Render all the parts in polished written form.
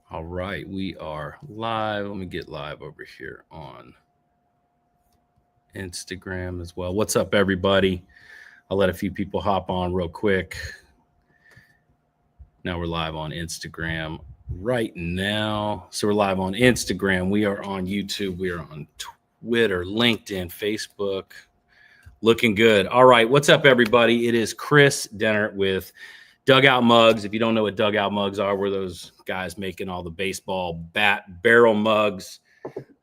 All right, we are live. Let me get live over here on Instagram as well. What's up, everybody? I'll let a few people hop on real quick. Now we're live on Instagram right now. So we're live on Instagram. We are on YouTube. We are on Twitter, LinkedIn, Facebook. Looking good. All right, what's up, everybody? It is Kris Dehnert with Dugout Mugs. If you don't know what Dugout Mugs are, we're those guys making all the baseball bat barrel mugs,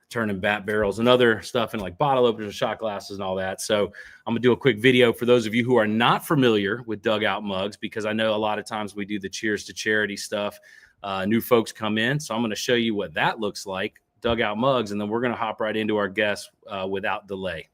turning bat barrels and other stuff in like bottle openers and shot glasses and all that. So I'm gonna do a quick video for those of you who are not familiar with Dugout Mugs, because I know a lot of times we do the cheers to charity stuff. New folks come in, so I'm gonna show you what that looks like, Dugout Mugs, and then we're gonna hop right into our guests without delay.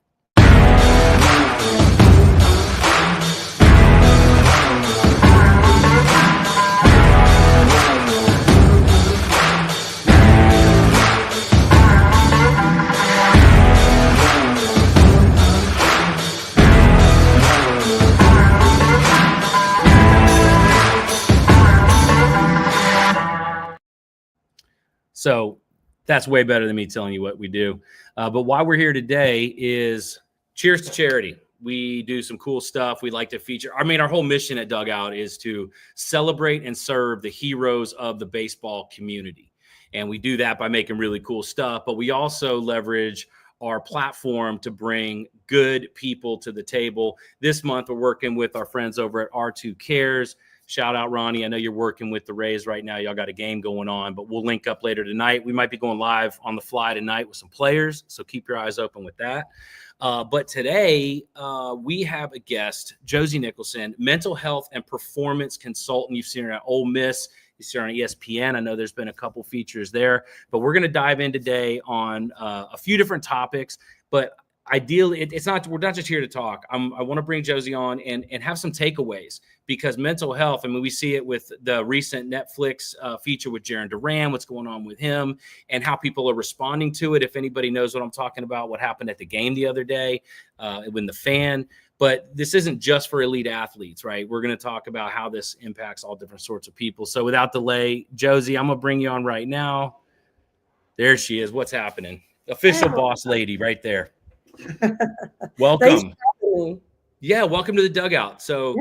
So that's way better than me telling you what we do. But why we're here today is cheers to charity. We do some cool stuff. We like to feature. I mean, our whole mission at Dugout is to celebrate and serve the heroes of the baseball community. And we do that by making really cool stuff. But we also leverage our platform to bring good people to the table. This month, we're working with our friends over at R2 Cares. Shout out, Ronnie. I know you're working with the Rays right now. Y'all got a game going on, but we'll link up later tonight. We might be going live on the fly tonight with some players, so keep your eyes open with that. But today, we have a guest, Josie Nicholson, mental health and performance consultant. You've seen her at Ole Miss. You see her on ESPN. I know there's been a couple features there, but we're going to dive in today on a few different topics. But ideally, we're not just here to talk. I want to bring Josie on and have some takeaways, because mental health, I mean, we see it with the recent Netflix feature with Jaron Duran, what's going on with him and how people are responding to it. If anybody knows what I'm talking about, what happened at the game the other day when the fan, but this isn't just for elite athletes, right? We're going to talk about how this impacts all different sorts of people. So without delay, Josie, I'm going to bring you on right now. There she is. What's happening? Official boss lady right there. Welcome. Yeah, welcome to the Dugout. So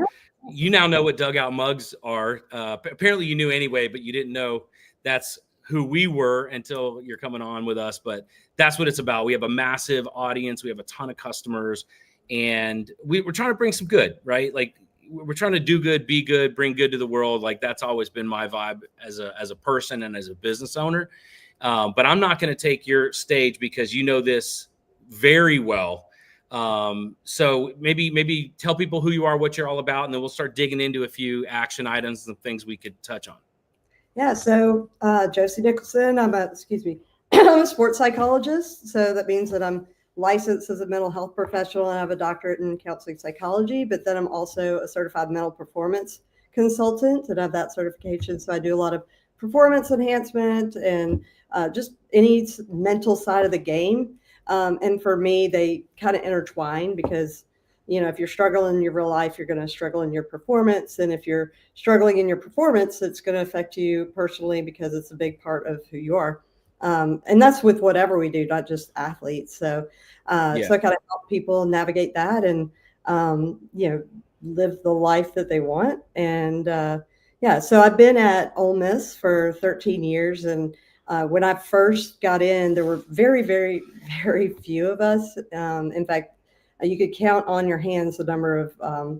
you now know what Dugout Mugs are. Apparently you knew anyway, but you didn't know that's who we were until you're coming on with us. But that's what it's about. We have a massive audience. We have a ton of customers, and we're trying to bring some good, right? Like, we're trying to do good, be good, bring good to the world. Like, that's always been my vibe as a person and as a business owner. But I'm not going to take your stage because you know this very well. So maybe tell people who you are, what you're all about, and then we'll start digging into a few action items and things we could touch on. Yeah. So, Josie Nicholson, I'm a sports psychologist. So that means that I'm licensed as a mental health professional and I have a doctorate in counseling psychology, but then I'm also a certified mental performance consultant and have that certification. So I do a lot of performance enhancement and just any mental side of the game. And for me, they kind of intertwine because, you know, if you're struggling in your real life, you're going to struggle in your performance. And if you're struggling in your performance, it's going to affect you personally because it's a big part of who you are. And that's with whatever we do, not just athletes. So I kind of help people navigate that and, live the life that they want. And so I've been at Ole Miss for 13 years. And when I first got in, there were very, very, very few of us. In fact, you could count on your hands the number of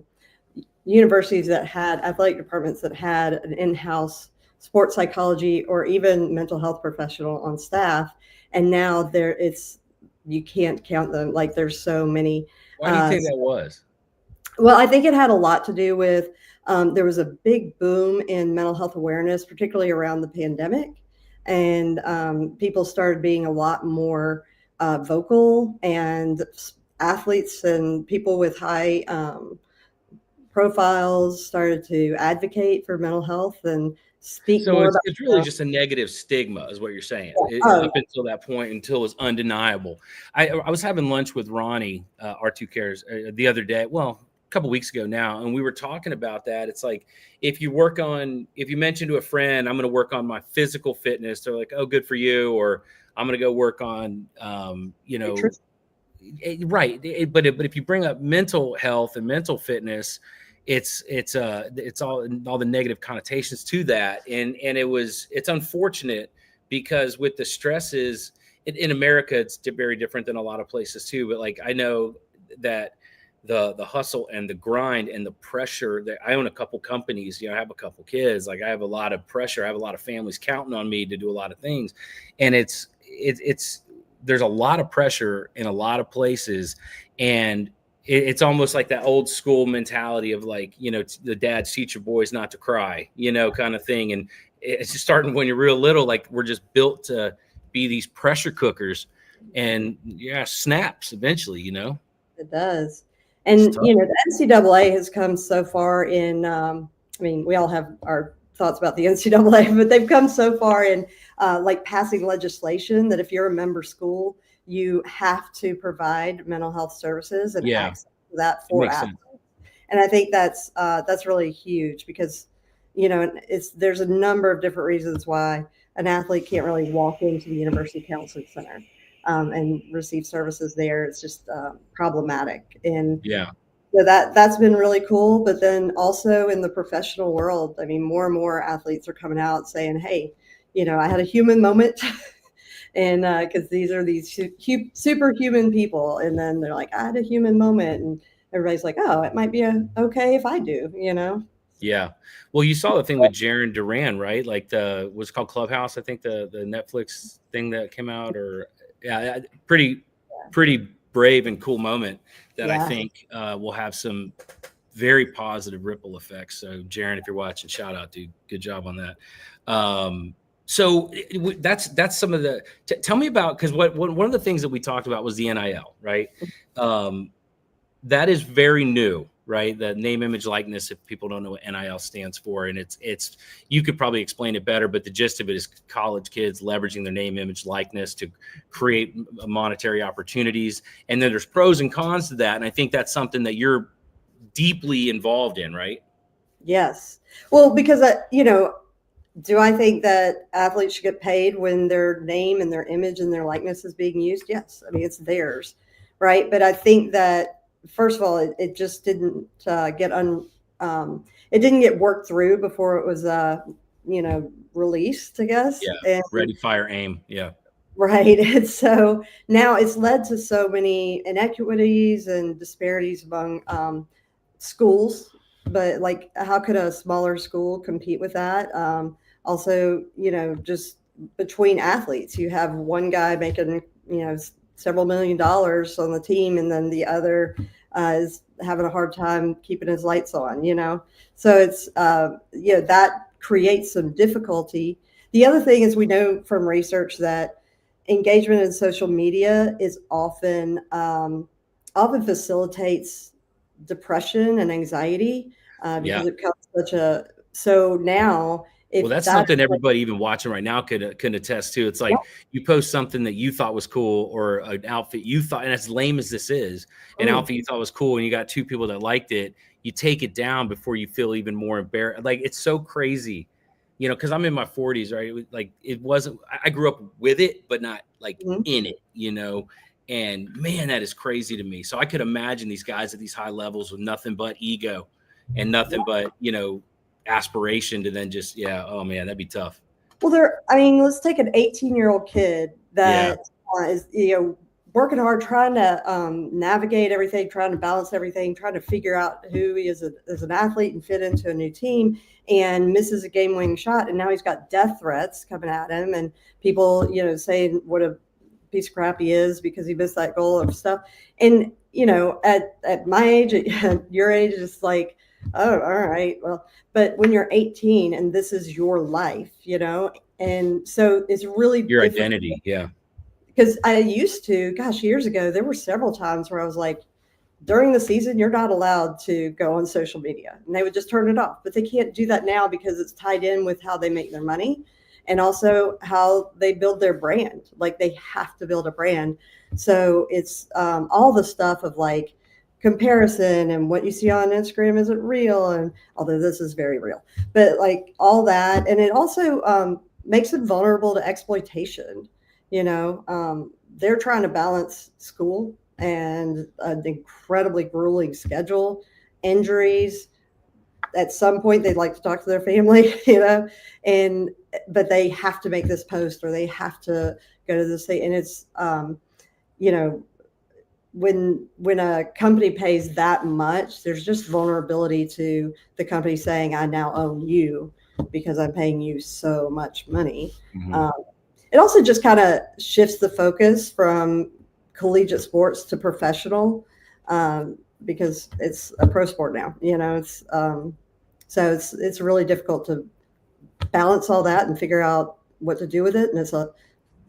universities that had athletic departments that had an in-house sports psychology or even mental health professional on staff. And now you can't count them. Like, there's so many. Why do you think that was? Well, I think it had a lot to do with there was a big boom in mental health awareness, particularly around the pandemic. And people started being a lot more vocal, and athletes and people with high profiles started to advocate for mental health and speak so more. It's really just a negative stigma is what you're saying. Up until that point, until it was undeniable. I was having lunch with Ronnie, R2 Cares, the other day. Well, couple weeks ago now, and we were talking about that. It's like, if you mention to a friend, I'm going to work on my physical fitness, they're like, oh, good for you. Or I'm going to go work on, right. But if you bring up mental health and mental fitness, it's all the negative connotations to that. And it's unfortunate, because with the stresses in America, it's very different than a lot of places too. But like, I know that the hustle and the grind and the pressure, that I own a couple companies, I have a couple kids, like I have a lot of pressure. I have a lot of families counting on me to do a lot of things. And there's a lot of pressure in a lot of places. And it's almost like that old school mentality of like, the dads teach your boys not to cry, kind of thing. And it's just starting when you're real little, like we're just built to be these pressure cookers, and snaps eventually, It does. And, the NCAA has come so far in, we all have our thoughts about the NCAA, but they've come so far in like passing legislation that if you're a member school, you have to provide mental health services and access to that for athletes. And I think that's really huge, because, there's a number of different reasons why an athlete can't really walk into the University Counseling Center and receive services there. It's just problematic. And so that's been really cool. But then also in the professional world, more and more athletes are coming out saying, hey, I had a human moment. And because these are these superhuman people. And then they're like, I had a human moment. And everybody's like, oh, it might be okay if I do, Yeah. Well, you saw the thing with Jaron Duran, right? Like what's called Clubhouse, I think the Netflix thing that came out, or pretty brave and cool moment that I think will have some very positive ripple effects. So Jaron, if you're watching, shout out, dude. Good job on that. So that's some of the, tell me about, because one of the things that we talked about was the NIL, right? That is very new, right? The name, image, likeness, if people don't know what NIL stands for. And it's you could probably explain it better, but the gist of it is college kids leveraging their name, image, likeness to create monetary opportunities. And then there's pros and cons to that. And I think that's something that you're deeply involved in, right? Yes. Well, because, do I think that athletes should get paid when their name and their image and their likeness is being used? Yes. It's theirs, right? But I think that, first of all, it just didn't it didn't get worked through before it was, released, I guess. Yeah. And, ready, fire, aim. Yeah. Right. And so now it's led to so many inequities and disparities among schools. But like, how could a smaller school compete with that? Also, just between athletes, you have one guy making, several $1 million on the team, and then the other is having a hard time keeping his lights on, So it's, that creates some difficulty. The other thing is, we know from research that engagement in social media is often facilitates depression and anxiety because it becomes so now. Well, that's something everybody even watching right now can attest to. It's like you post something that you thought was cool, or an outfit you thought, and as lame as this is, an outfit you thought was cool, and you got 2 people that liked it, you take it down before you feel even more embarrassed. Like, it's so crazy, because I'm in my 40s, right? Like, it wasn't, I grew up with it, but not like in it, and man, that is crazy to me. So I could imagine these guys at these high levels with nothing but ego and nothing but, aspiration to then just, oh man, that'd be tough. Well, let's take an 18-year-old kid that is, working hard, trying to navigate everything, trying to balance everything, trying to figure out who he is as an athlete and fit into a new team, and misses a game-winning shot. And now he's got death threats coming at him, and people, saying what a piece of crap he is because he missed that goal and stuff. And, at my age, at your age, it's like, oh, all right, well, but when you're 18 and this is your life, and so it's really your identity. Yeah. Because I used to, years ago, there were several times where I was like, during the season, you're not allowed to go on social media, and they would just turn it off. But they can't do that now because it's tied in with how they make their money and also how they build their brand. Like, they have to build a brand. So it's all the stuff of like comparison, and what you see on Instagram isn't real. And although this is very real, but like all that. And it also makes them vulnerable to exploitation. They're trying to balance school and an incredibly grueling schedule, injuries. At some point, they'd like to talk to their family, but they have to make this post, or they have to go to this thing. And it's, when a company pays that much, there's just vulnerability to the company saying, I now own you because I'm paying you so much money. Mhm. It also just kind of shifts the focus from collegiate sports to professional, because it's a pro sport now. So it's really difficult to balance all that and figure out what to do with it. And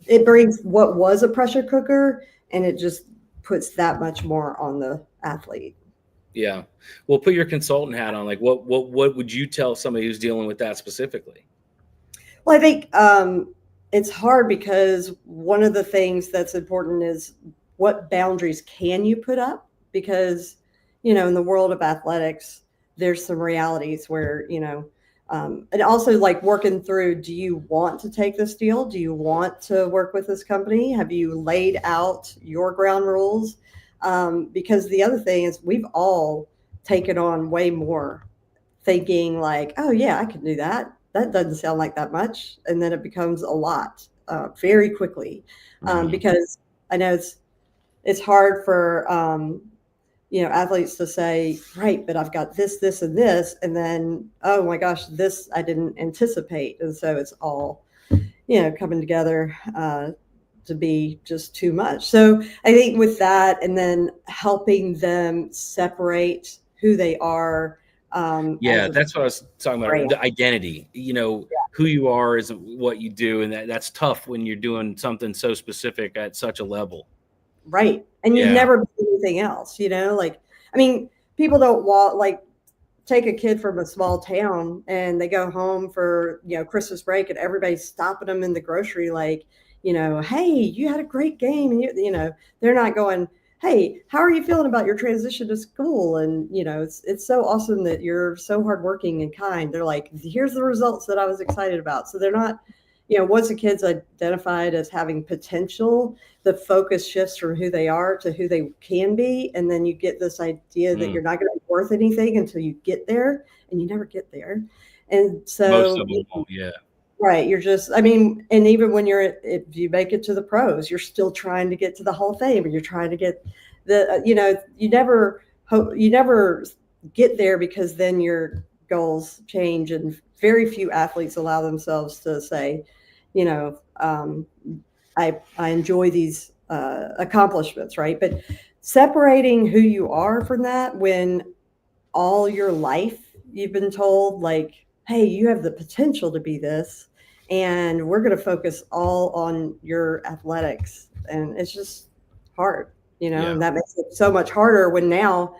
it brings what was a pressure cooker, and it just puts that much more on the athlete. Yeah. Well, put your consultant hat on. Like, what would you tell somebody who's dealing with that specifically? Well, I think it's hard, because one of the things that's important is what boundaries can you put up? Because, in the world of athletics, there's some realities where, and also like working through, do you want to take this deal? Do you want to work with this company? Have you laid out your ground rules? Because the other thing is, we've all taken on way more, thinking like, oh yeah, I can do that. That doesn't sound like that much. And then it becomes a lot very quickly, because I know it's hard for, athletes to say, right, but I've got this, this, and this. And then, oh my gosh, this I didn't anticipate. And so it's all, coming together to be just too much. So I think with that, and then helping them separate who they are. Yeah, that's what I was talking about. Brand. The identity, who you are is what you do. And that's tough when you're doing something so specific at such a level. Right. And you never do anything else, people don't take a kid from a small town and they go home for, Christmas break, and everybody's stopping them in the grocery, like, hey, you had a great game. And, they're not going, hey, how are you feeling about your transition to school? And, it's so awesome that you're so hardworking and kind. They're like, here's the results that I was excited about. So they're not, once a kid's identified as having potential, the focus shifts from who they are to who they can be. And then you get this idea that you're not going to be worth anything until you get there, and you never get there. And so most of them won't, yeah. Right. You're just, and even when if you make it to the pros, you're still trying to get to the Hall of Fame, and you're trying to get you never get there, because then your goals change. And very few athletes allow themselves to say, I enjoy these accomplishments, right? But separating who you are from that, when all your life you've been told, like, hey, you have the potential to be this, and we're going to focus all on your athletics. And it's just hard, and that makes it so much harder when now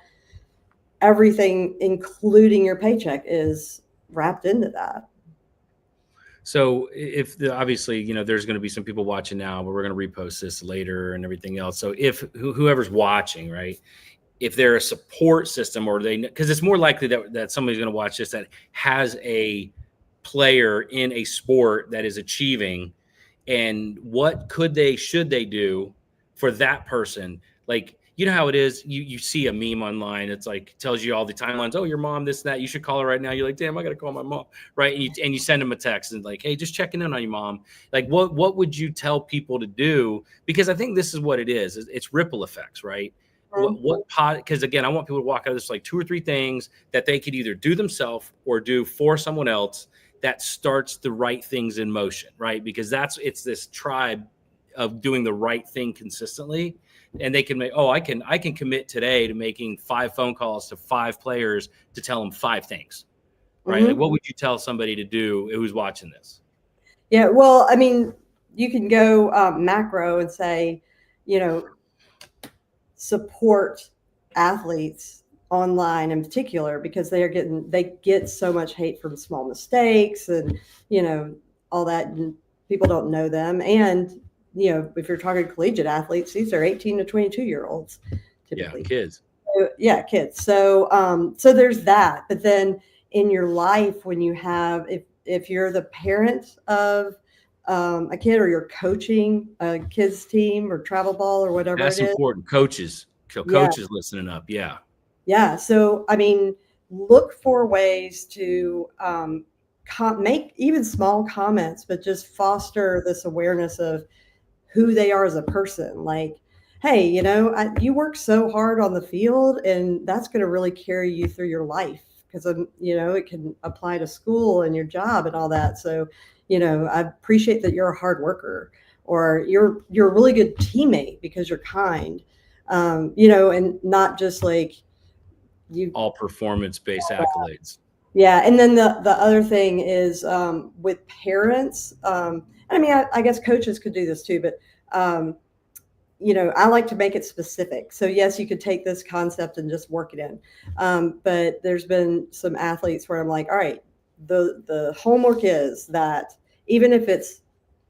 everything, including your paycheck, is wrapped into that. So obviously, there's going to be some people watching now, but we're going to repost this later and everything else. So if whoever's watching, right, if they're a support system, or because it's more likely that somebody's going to watch this that has a player in a sport that is achieving, and what should they do for that person? Like, how it is, you see a meme online, it's like, tells you all the timelines. Oh, your mom, this and that, you should call her right now. You're like, damn, I gotta call my mom, right? And you send them a text and like, hey, just checking in on your mom. Like, what would you tell people to do? Because I think this is what it is. It's ripple effects, right? Because again, I want people to walk out of this like 2 or 3 things that they could either do themselves or do for someone else that starts the right things in motion, right? Because it's this tribe of doing the right thing consistently. And they can make, I can commit today to making 5 phone calls to 5 players to tell them 5 things, right? Mm-hmm. Like, what would you tell somebody to do who's watching this? Yeah, well, you can go macro and say, support athletes online in particular, because they get so much hate from small mistakes and, all that, and people don't know them. And, if you're talking collegiate athletes, these are 18 to 22-year-olds typically. Yeah, kids. Yeah, kids. So there's that. But then in your life, when you have, if you're the parent of a kid, or you're coaching a kids team or travel ball or whatever That's it is. important. Coaches, Yeah. coaches listening up. Yeah. Yeah. So, I mean, look for ways to make even small comments, but just foster this awareness of who they are as a person. Like, hey, you work so hard on the field, and that's going to really carry you through your life, because it can apply to school and your job and all that. So, I appreciate that you're a hard worker, or you're a really good teammate because you're kind, and not just like you. All performance-based accolades. Yeah, and then the other thing is with parents. And I mean, I guess coaches could do this too, but I like to make it specific. So yes, you could take this concept and just work it in. But there's been some athletes where I'm like, all right, the homework is that even if it's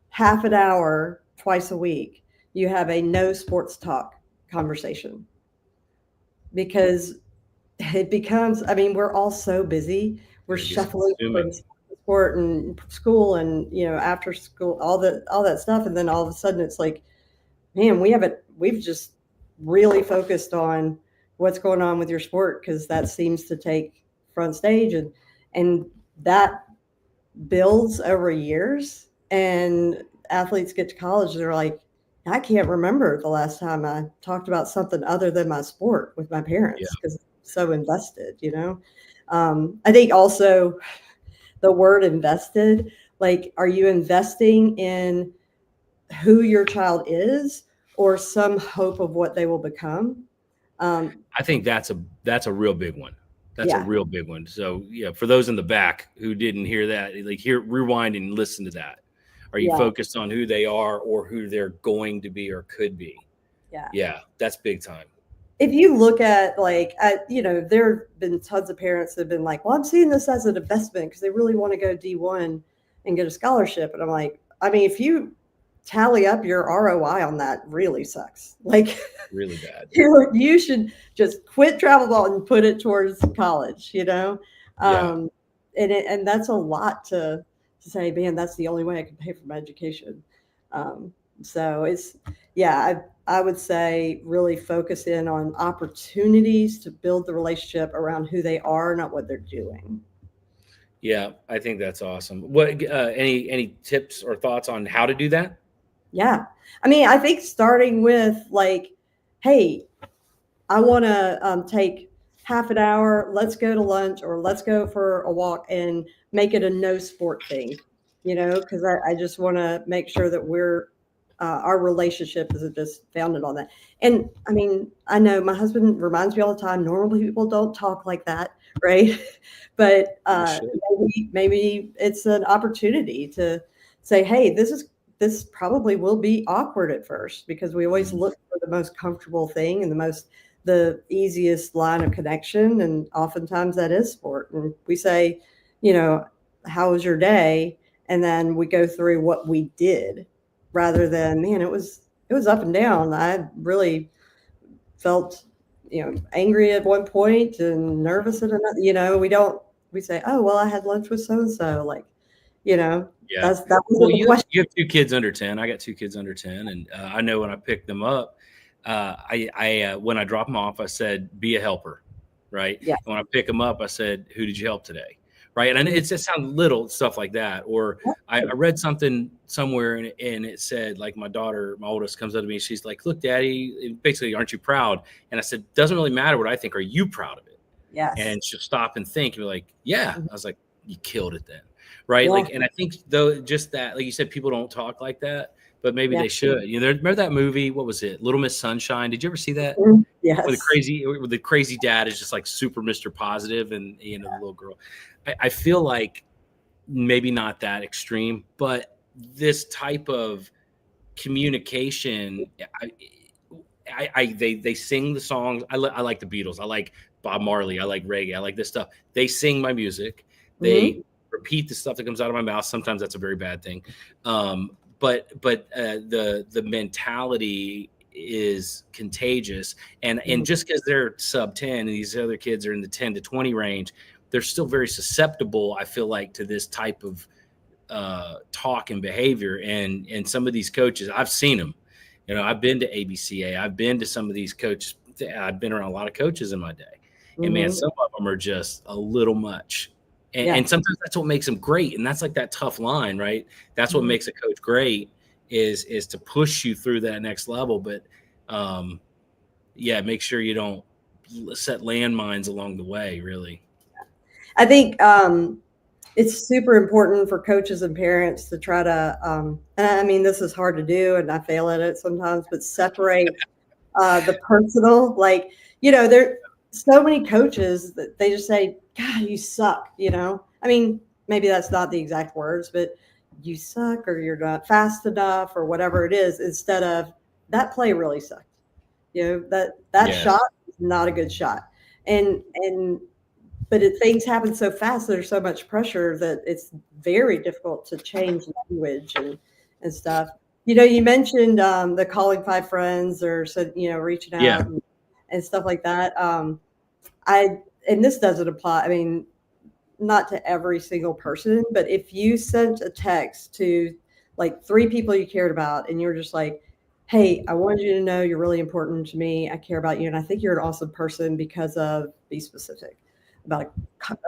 half an hour twice a week, you have a no sports talk conversation, because it becomes, I mean, we're all so busy. We're shuffling between sport and school and, after school, all that stuff. And then all of a sudden it's like, man, we've just really focused on what's going on with your sport, because that seems to take front stage, and that builds over years. And athletes get to college, they're like, I can't remember the last time I talked about something other than my sport with my parents, because so invested, I think also the word invested, like, are you investing in who your child is, or some hope of what they will become? I think that's a real big one. That's a Yeah. real big one. So yeah, for those in the back who didn't hear that, like, rewind and listen to that. Are you focused on who they are or who they're going to be or could be? Yeah. Yeah, that's big time. If you look at, like, there have been tons of parents that have been like, well, I'm seeing this as an investment because they really want to go D1 and get a scholarship. And I'm like, I mean, if you tally up your ROI on that, really sucks. Like, really bad. You should just quit travel ball and put it towards college, Yeah. And that's a lot to say, man, that's the only way I can pay for my education. So it's, yeah, I would say really focus in on opportunities to build the relationship around who they are, not what they're doing. Yeah, I think that's awesome. What any tips or thoughts on how to do that? Yeah. I mean, I think starting with, like, hey, I want to take half an hour, let's go to lunch, or let's go for a walk, and make it a no sport thing, because I just want to make sure that our relationship is just founded on that. And I mean, I know my husband reminds me all the time, normal people don't talk like that, right? But maybe it's an opportunity to say, hey, this probably will be awkward at first, because we always look for the most comfortable thing and the easiest line of connection. And oftentimes that is sport. And we say, how was your day? And then we go through what we did, rather than, man, it was up and down. I really felt, angry at one point and nervous at another. We say, oh, well, I had lunch with so-and-so. Like, Yeah. that wasn't the question. You have 2 kids under 10. I got 2 kids under 10. And I know when I picked them up, when I drop them off, I said, be a helper. Right. Yeah. And when I pick them up, I said, who did you help today? Right. And it just sounds little stuff like that. Or I read something somewhere and it said, like, my daughter, my oldest, comes up to me. She's like, look, Daddy, basically, aren't you proud? And I said, doesn't really matter what I think. Are you proud of it? Yes. And she'll stop and think and be like, yeah. I was like, you killed it then. Right. Yeah. Like, and I think, though, just that, like you said, people don't talk like that, but maybe they should. Remember that movie? What was it? Little Miss Sunshine. Did you ever see that? Yes. Where the crazy dad is just like super Mr. Positive, and the little girl. I feel like maybe not that extreme, but this type of communication. They sing the songs. I like the Beatles. I like Bob Marley. I like reggae. I like this stuff. They sing my music. They repeat the stuff that comes out of my mouth. Sometimes that's a very bad thing. But the mentality is contagious. And just because they're sub 10 and these other kids are in the 10 to 20 range, they're still very susceptible, I feel like, to this type of talk and behavior. And some of these coaches, I've seen them. You know, I've been to ABCA. I've been to some of these coaches. I've been around a lot of coaches in my day. And man, some of them are just a little much. And sometimes that's what makes them great. And that's like that tough line, right? That's what makes a coach great is to push you through that next level. But make sure you don't set landmines along the way, really. I think it's super important for coaches and parents to try to, and I mean, this is hard to do and I fail at it sometimes, but separate the personal. Like, you know, there are so many coaches that they just say, God, you suck, you know? I mean, maybe that's not the exact words, but you suck or you're not fast enough or whatever it is, instead of that play really sucked. You know, that shot is not a good shot. But things happen so fast, there's so much pressure that it's very difficult to change language and stuff. You know, you mentioned the calling 5 friends or said, you know, reaching out and stuff like that. And this doesn't apply. I mean, not to every single person, but if you sent a text to like 3 people you cared about and you're just like, hey, I wanted you to know you're really important to me. I care about you. And I think you're an awesome person because of, be specific about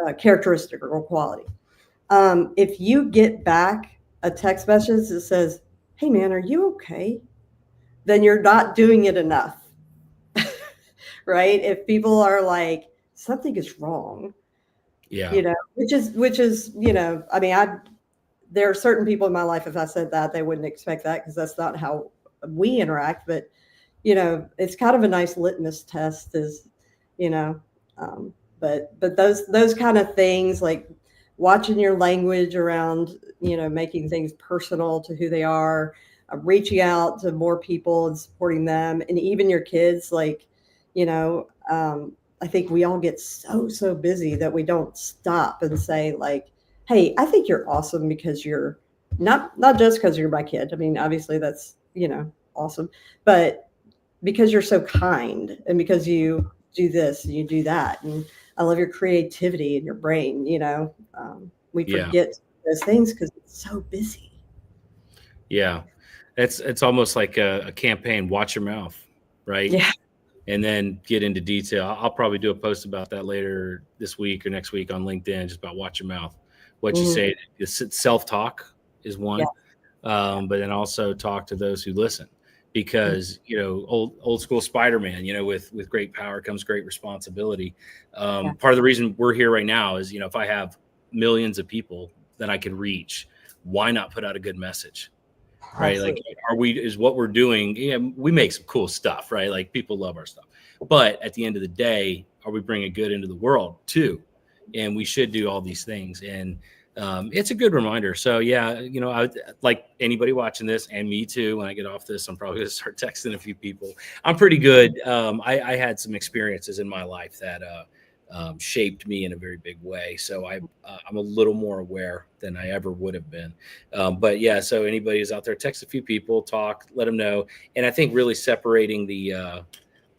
a characteristic or quality. If you get back a text message that says, hey man, are you okay? Then you're not doing it enough. Right? If people are like, something is wrong, you know, which is, you know, I mean, there are certain people in my life, if I said that, they wouldn't expect that because that's not how we interact. But, you know, it's kind of a nice litmus test is, you know, but those kind of things, like watching your language around, you know, making things personal to who they are, reaching out to more people and supporting them, and even your kids, like, you know, I think we all get so busy that we don't stop and say like, hey, I think you're awesome because you're not just because you're my kid. I mean, obviously that's, you know, awesome, but because you're so kind and because you do this and you do that. And I love your creativity and your brain, you know, we forget those things because it's so busy. Yeah. It's almost like a campaign, watch your mouth, right? Yeah. And then get into detail. I'll probably do a post about that later this week or next week on LinkedIn, just about watch your mouth. What you say, self-talk is one, but then also talk to those who listen, because, you know, old school Spider-Man, you know, with great power comes great responsibility. Part of the reason we're here right now is, you know, if I have millions of people that I can reach, why not put out a good message? Right. Absolutely. Like, is what we're doing. Yeah, we make some cool stuff, right? Like people love our stuff, but at the end of the day, are we bringing good into the world too? And we should do all these things. And it's a good reminder. So yeah, you know, I like anybody watching this, and me too, when I get off this, I'm probably going to start texting a few people. I'm pretty good. I had some experiences in my life that shaped me in a very big way. So I'm a little more aware than I ever would have been. But yeah, so anybody who's out there, text a few people, talk, let them know. And I think really separating the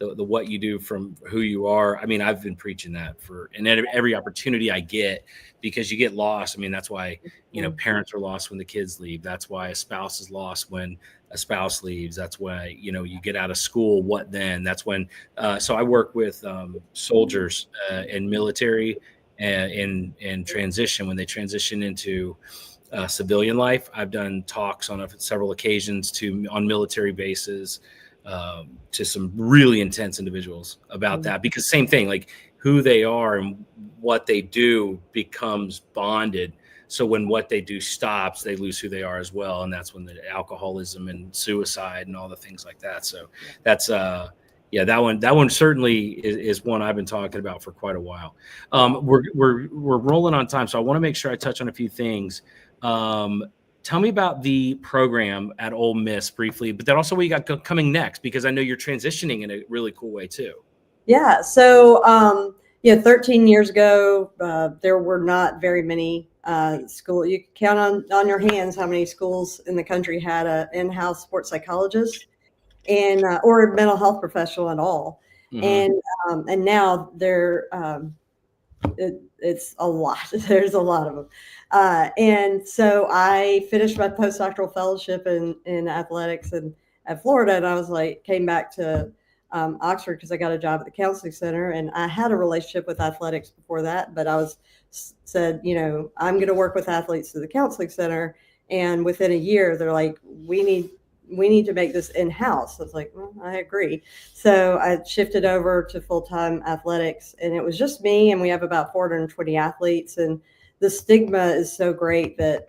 what you do from who you are. I mean, I've been preaching that and every opportunity I get, because you get lost. I mean, that's why, you know, parents are lost when the kids leave. That's why a spouse is lost when a spouse leaves. That's why, you know, you get out of school. What then? That's when. So I work with soldiers in military and in transition, when they transition into civilian life. I've done talks on several occasions on military bases to some really intense individuals about that, because same thing, like who they are and what they do becomes bonded. So when what they do stops, they lose who they are as well. And that's when the alcoholism and suicide and all the things like that. So that's, that one certainly is one I've been talking about for quite a while. We're rolling on time, so I want to make sure I touch on a few things. Tell me about the program at Ole Miss briefly, but then also what you got coming next, because I know you're transitioning in a really cool way too. Yeah. So, 13 years ago, there were not very many schools. You can count on your hands how many schools in the country had an in-house sports psychologist. and or a mental health professional at all. Mhm. And now they're it's a lot. There's a lot of them. And so I finished my postdoctoral fellowship in athletics and at Florida, and I was like, came back to Oxford because I got a job at the counseling center, and I had a relationship with athletics before that, but I was said, I'm going to work with athletes through the counseling center, and within a year, they're like, we need to make this in-house. I was like, well, I agree. So I shifted over to full-time athletics, and it was just me, and we have about 420 athletes. And the stigma is so great that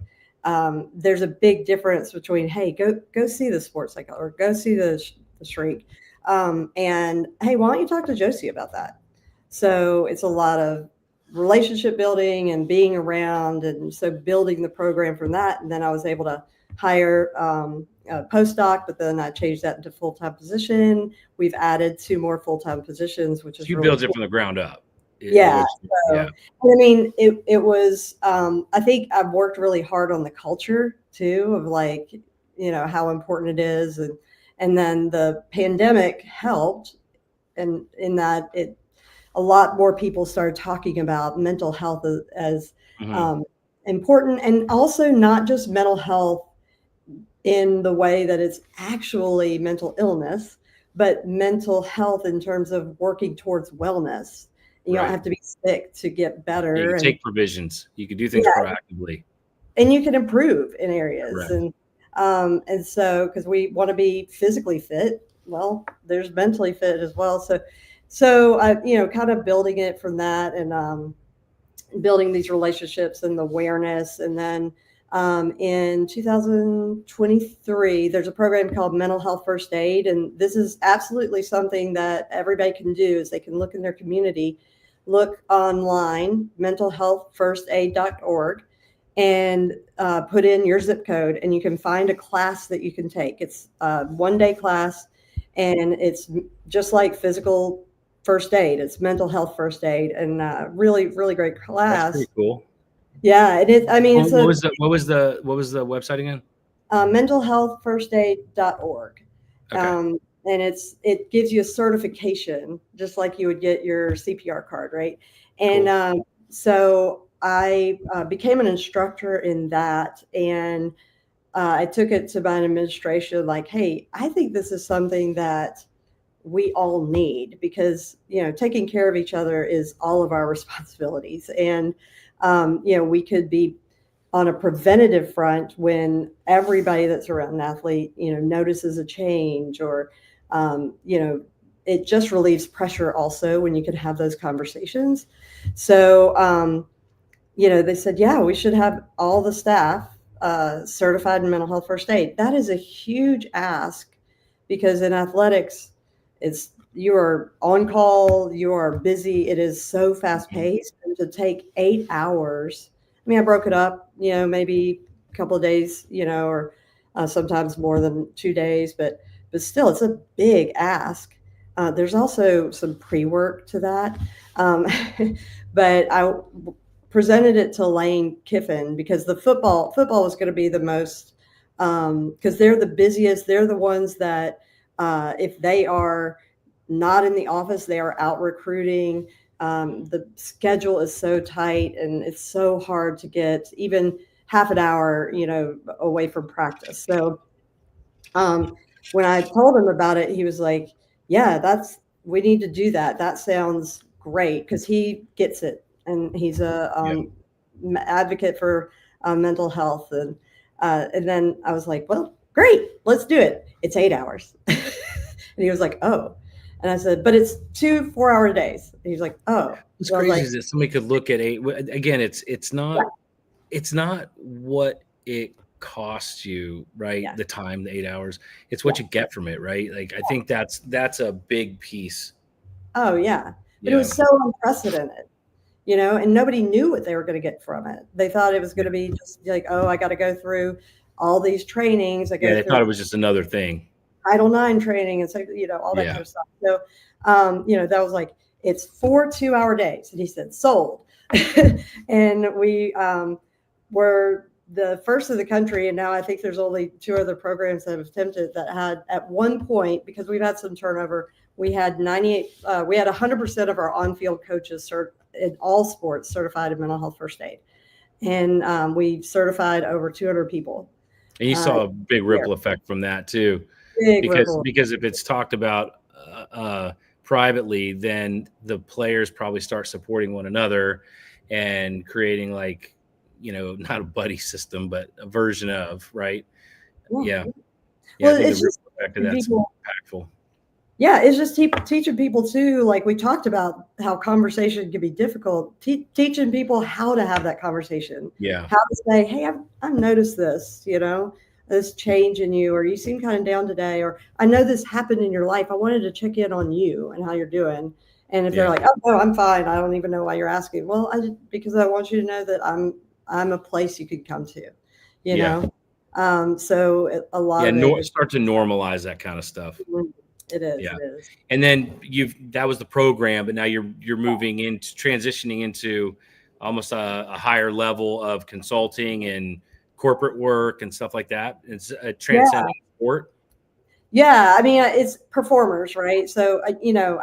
there's a big difference between, hey, go see the sports psychologist or go see the shrink. And hey, why don't you talk to Josie about that? So it's a lot of relationship building and being around. And so building the program from that. And then I was able to hire a postdoc, but then I changed that into full-time position. We've added 2 more full-time positions, which is You really built cool. it from the ground up. Yeah. So, Yeah. I mean, it was, I think I've worked really hard on the culture too, of like, how important it is. And then the pandemic helped. And in that a lot more people started talking about mental health as Mhm. important, and also not just mental health in the way that it's actually mental illness, but mental health in terms of working towards wellness. You don't Right. have to be sick to get You better. can And take provisions. You can do things yeah, proactively. and you can improve in areas. Correct. And so, because we want to be physically fit, well, there's mentally fit as well. So I, kind of building it from that, and building these relationships and the awareness. And then in 2023, there's a program called Mental Health First Aid. And this is absolutely something that everybody can do is they can look in their community, look online, mentalhealthfirstaid.org, and put in your zip code, and you can find a class that you can take. It's a 1-day class, and it's just like physical first aid. It's mental health first aid, and really, really great That's class. pretty cool. Yeah, I mean, it's What was the website again? mentalhealthfirstaid.org. Okay. And it gives you a certification, just like you would get your CPR card, right? And Cool. so I became an instructor in that, and I took it to my administration, like, hey, I think this is something that we all need, because taking care of each other is all of our responsibilities. And we could be on a preventative front when everybody that's around an athlete notices a change, or it just relieves pressure also when you can have those conversations. So they said, yeah, we should have all the staff certified in mental health first aid. That is a huge ask, because in athletics, you are on call, you are busy. It is so fast Mhm. paced, and to take 8 hours. I mean, I broke it up, maybe a couple of days, or sometimes more than 2 days, but still, it's a big ask. There's also some pre-work to that. But I presented it to Lane Kiffin, because the football was going to be the most, because they're the busiest. They're the ones that if they are not in the office, they are out recruiting. The schedule is so tight, and it's so hard to get even half an hour, away from practice. So when I told him about it, he was like, yeah, we need to do that. That sounds great, because he gets it. And he's a Yeah. advocate for mental health. And then I was like, well, great, let's do it. It's 8 hours. And he was like, oh. And I said, but it's 2 4-hour days. And he's like, oh. What's So I was crazy like, is that somebody could look at again, it's yeah, not what it costs you, right? yeah, The time, the 8 hours. It's yeah. what you get from it, right? Like I think that's a big piece. Oh, yeah. But it Yeah. was so unprecedented. And nobody knew what they were going to get from it. They thought it was going to be just like, oh, I got to go through all these trainings. I Yeah, go they through thought it was just another thing. Title IX training, and so, all that Yeah. kind of stuff. So, that was like, it's 4 2-hour days. And he said, sold. And we were the first in the country, and now I think there's only 2 other programs that have attempted that had at one point, because we've had some turnover, we had 100% of our on-field coaches in all sports certified in mental health first aid. And we certified over 200 people. And you saw a big ripple effect from that too, because if it's talked about privately, then the players probably start supporting one another and creating like, not a buddy system, but a version of, right? Yeah. Well, I think it's the just ripple effect of that's impactful. Yeah, it's just teaching people too, like we talked about how conversation can be difficult, teaching people how to have that conversation. Yeah. How to say, hey, I've noticed this, this change in you, or you seem kind of down today, or I know this happened in your life. I wanted to check in on you and how you're doing. And if they're like, oh, no, I'm fine. I don't even know why you're asking. Well, because I want you to know that I'm a place you can come to, know? So a lot of it start to normalize that kind of stuff. It is. Yeah. It is. And then that was the program, but now you're moving into transitioning into almost a higher level of consulting and corporate work and stuff like that. It's a transcending sport. Yeah. I mean, it's performers, right? So,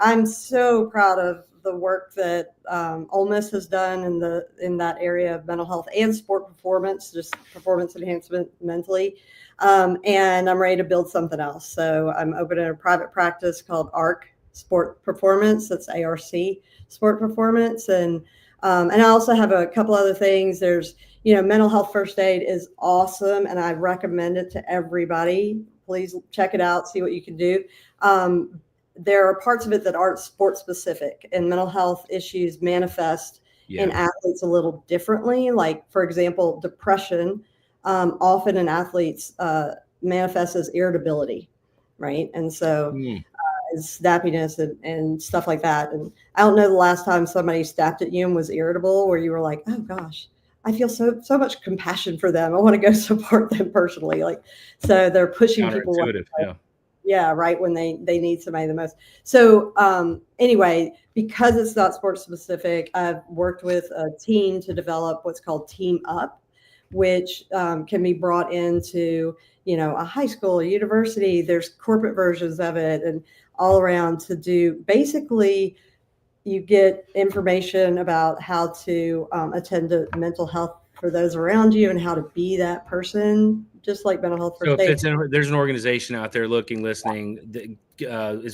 I'm so proud of the work that Ole Miss has done in that area of mental health and sport performance, just performance enhancement mentally. And I'm ready to build something else. So I'm opening a private practice called ARC Sport Performance. That's ARC Sport Performance. And I also have a couple other things. There's, mental health first aid is awesome, and I recommend it to everybody. Please check it out, see what you can do. There are parts of it that aren't sport specific, and mental health issues manifest in athletes a little differently. Like, for example, depression often in athletes manifests as irritability, right? And so snappiness and stuff like that. And I don't know the last time somebody snapped at you and was irritable, where you were like, oh gosh, I feel so much compassion for them. I want to go support them personally. Like, so they're pushing people. Yeah, right, when they need somebody the most. So anyway, because it's not sports specific, I've worked with a team to develop what's called Team Up, which can be brought into, a high school, a university. There's corporate versions of it and all around to do. Basically, you get information about how to attend to mental health for those around you and how to be that person, just like mental health first aid. So there's an organization out there listening,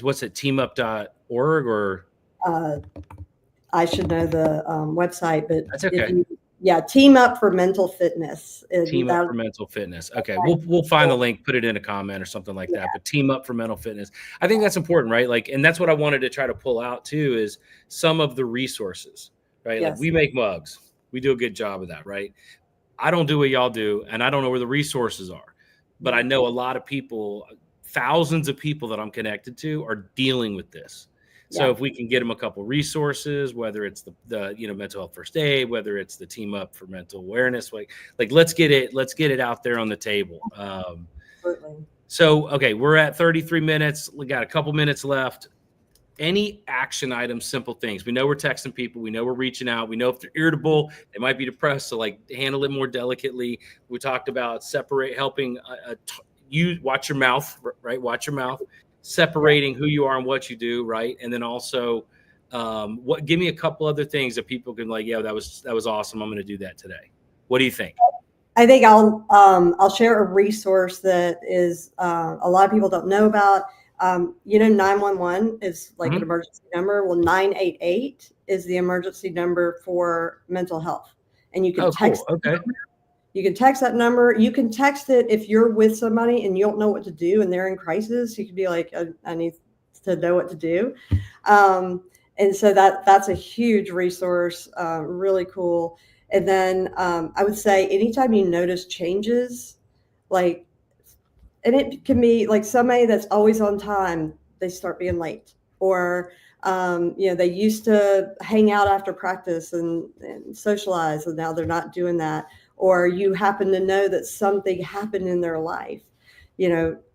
what's it, teamup.org or? I should know the website, but that's okay. Team Up for Mental Fitness. Team Up for Mental Fitness. Okay, we'll find the link, put it in a comment or something like that. But Team Up for Mental Fitness. I think that's important, right? Like, and that's what I wanted to try to pull out too, is some of the resources, right? Yes. Like, we make mugs. We do a good job of that, right? I don't do what y'all do, and I don't know where the resources are, but I know a lot of people, thousands of people that I'm connected to, are dealing with this. So if we can get them a couple resources, whether it's the mental health first aid, whether it's the Team Up for mental awareness, like let's get it out there on the table. So, okay, we're at 33 minutes. We got a couple minutes left. Any action items, simple things. We know we're texting people. We know we're reaching out. We know if they're irritable, they might be depressed. So, like, handle it more delicately. We talked about helping you watch your mouth, right? Watch your mouth. Separating who you are and what you do, right? And then also, give me a couple other things that people can that was awesome. I'm going to do that today. What do you think? I think I'll share a resource that is a lot of people don't know about. 911 is like an emergency number. Well, 988 is the emergency number for mental health, and you can text. Cool. Okay. You can text that number. You can text it if you're with somebody and you don't know what to do and they're in crisis. You can be like, I need to know what to do. And so that's a huge resource, really cool. And then I would say anytime you notice changes, and it can be like somebody that's always on time, they start being late. Or, they used to hang out after practice and socialize, and now they're not doing that. Or you happen to know that something happened in their life,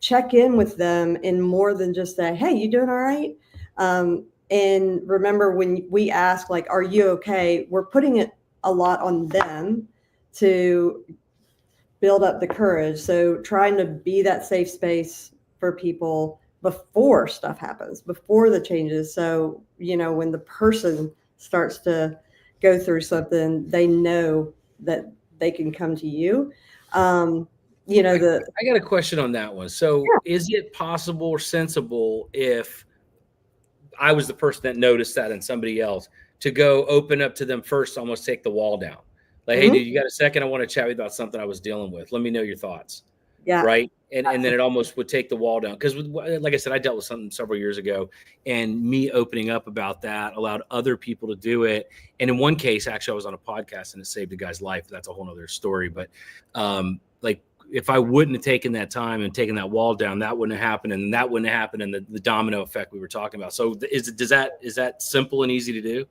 check in with them in more than just say, hey, you doing all right? And remember, when we ask, like, are you okay? We're putting it a lot on them to build up the courage. So trying to be that safe space for people before stuff happens, before the changes. So, when the person starts to go through something, they know that they can come to you. I got a question on that one. So is it possible or sensible if I was the person that noticed that and somebody else to go open up to them first, almost take the wall down? Like, hey, dude, you got a second? I want to chat with you about something I was dealing with. Let me know your thoughts. Yeah. Right. And then it almost would take the wall down. Because like I said, I dealt with something several years ago, and me opening up about that allowed other people to do it. And in one case, actually, I was on a podcast and it saved a guy's life. That's a whole nother story. But if I wouldn't have taken that time and taken that wall down, that wouldn't have happened. And that wouldn't have happened. And the domino effect we were talking about. So is that simple and easy to do?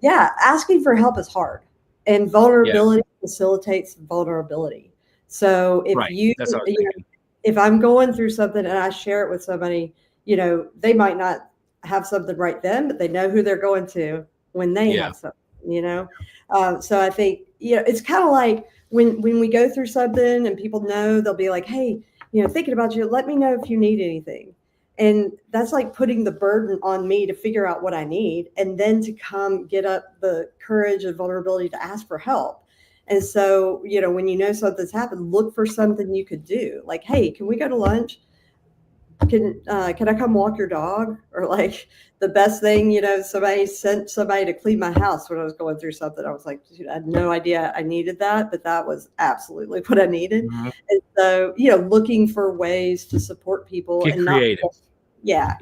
Yeah. Asking for help is hard, and vulnerability facilitates vulnerability. So if I'm going through something and I share it with somebody, they might not have something right then, but they know who they're going to when they have something, so I think, it's kind of like when we go through something and people know, they'll be like, hey, thinking about you, let me know if you need anything. And that's like putting the burden on me to figure out what I need, and then to come get up the courage and vulnerability to ask for help. And so, when something's happened, look for something you could do. Like, hey, can we go to lunch? Can I come walk your dog? Or like the best thing, somebody sent somebody to clean my house when I was going through something. I was like, I had no idea I needed that, but that was absolutely what I needed. Mm-hmm. And so, looking for ways to support people. Get creative. Get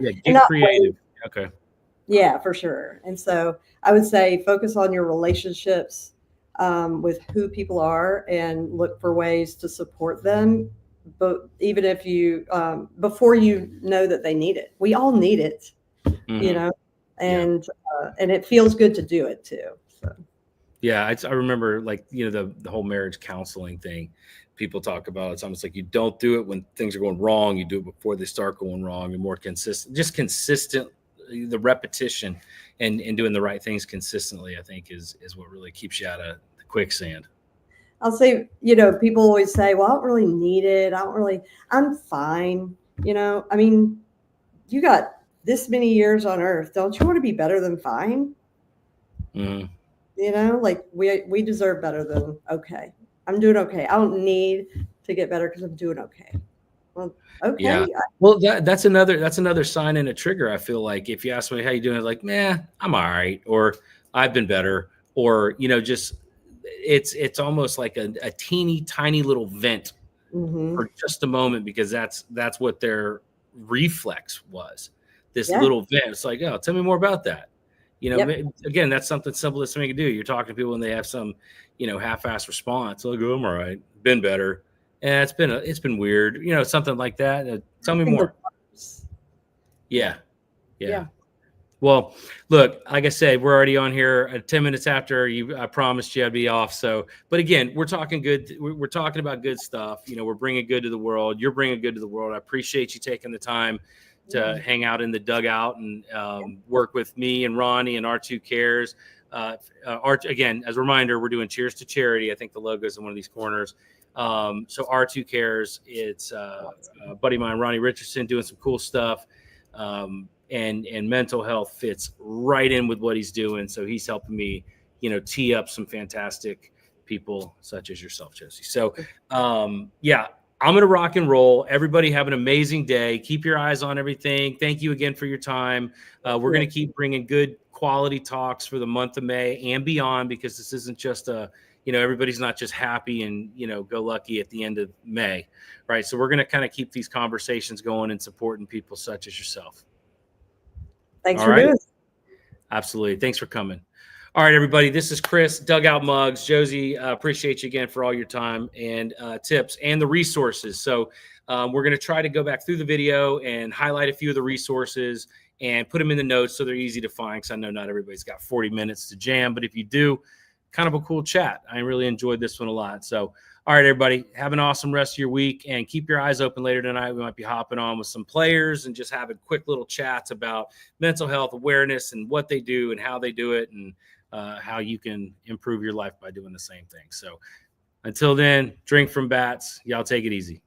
creative. Okay. Yeah, for sure. And so I would say focus on your relationships with who people are, and look for ways to support them. But even if you, before you know that they need it, we all need it, and it feels good to do it too. So. Yeah, I remember the whole marriage counseling thing. People talk about it's almost like you don't do it when things are going wrong. You do it before they start going wrong. You're more consistent, the repetition and doing the right things consistently, I think is what really keeps you out of the quicksand. I'll say, people always say, well, I don't really need it. I'm fine. I mean, you got this many years on earth. Don't you want to be better than fine? Mm-hmm. We deserve better than okay. I'm doing okay. I don't need to get better because I'm doing okay. Well, okay. Yeah. Well, that's another sign and a trigger. I feel like if you ask me how you doing, it's like, I'm all right, or I've been better, or just it's almost like a teeny tiny little vent for just a moment, because that's what their reflex was. This little vent. It's like, oh, tell me more about that. Again, that's something simple that somebody can do. You're talking to people and they have some, half-assed response. Like, oh, I'm all right, been better. And it's been weird, something like that. Tell me more. Yeah. Well, look, like I said, we're already on here 10 minutes after I promised you I'd be off. So, but again, we're talking good. We're talking about good stuff. We're bringing good to the world. You're bringing good to the world. I appreciate you taking the time to hang out in the dugout and work with me and Ronnie and R2 Cares. Again, as a reminder, we're doing Cheers to Charity. I think the logo's in one of these corners. So R2 Cares, it's a buddy of mine, Ronnie Richardson, doing some cool stuff. And mental health fits right in with what he's doing. So he's helping me, tee up some fantastic people such as yourself, Josie. So, I'm going to rock and roll. Everybody have an amazing day. Keep your eyes on everything. Thank you again for your time. We're going to keep bringing good quality talks for the month of May and beyond, because this isn't just everybody's not just happy and, go lucky at the end of May, right? So we're going to kind of keep these conversations going and supporting people such as yourself. Thanks for doing this. Absolutely. Thanks for coming. All right, everybody. This is Kris, Dugout Mugs. Josie, appreciate you again for all your time and tips and the resources. So we're going to try to go back through the video and highlight a few of the resources and put them in the notes so they're easy to find, because I know not everybody's got 40 minutes to jam. But if you do, kind of a cool chat. I really enjoyed this one a lot. So, all right, everybody, have an awesome rest of your week, and keep your eyes open later tonight. We might be hopping on with some players and just having quick little chats about mental health awareness and what they do and how they do it, and how you can improve your life by doing the same thing. So Until then, drink from bats. Y'all take it easy.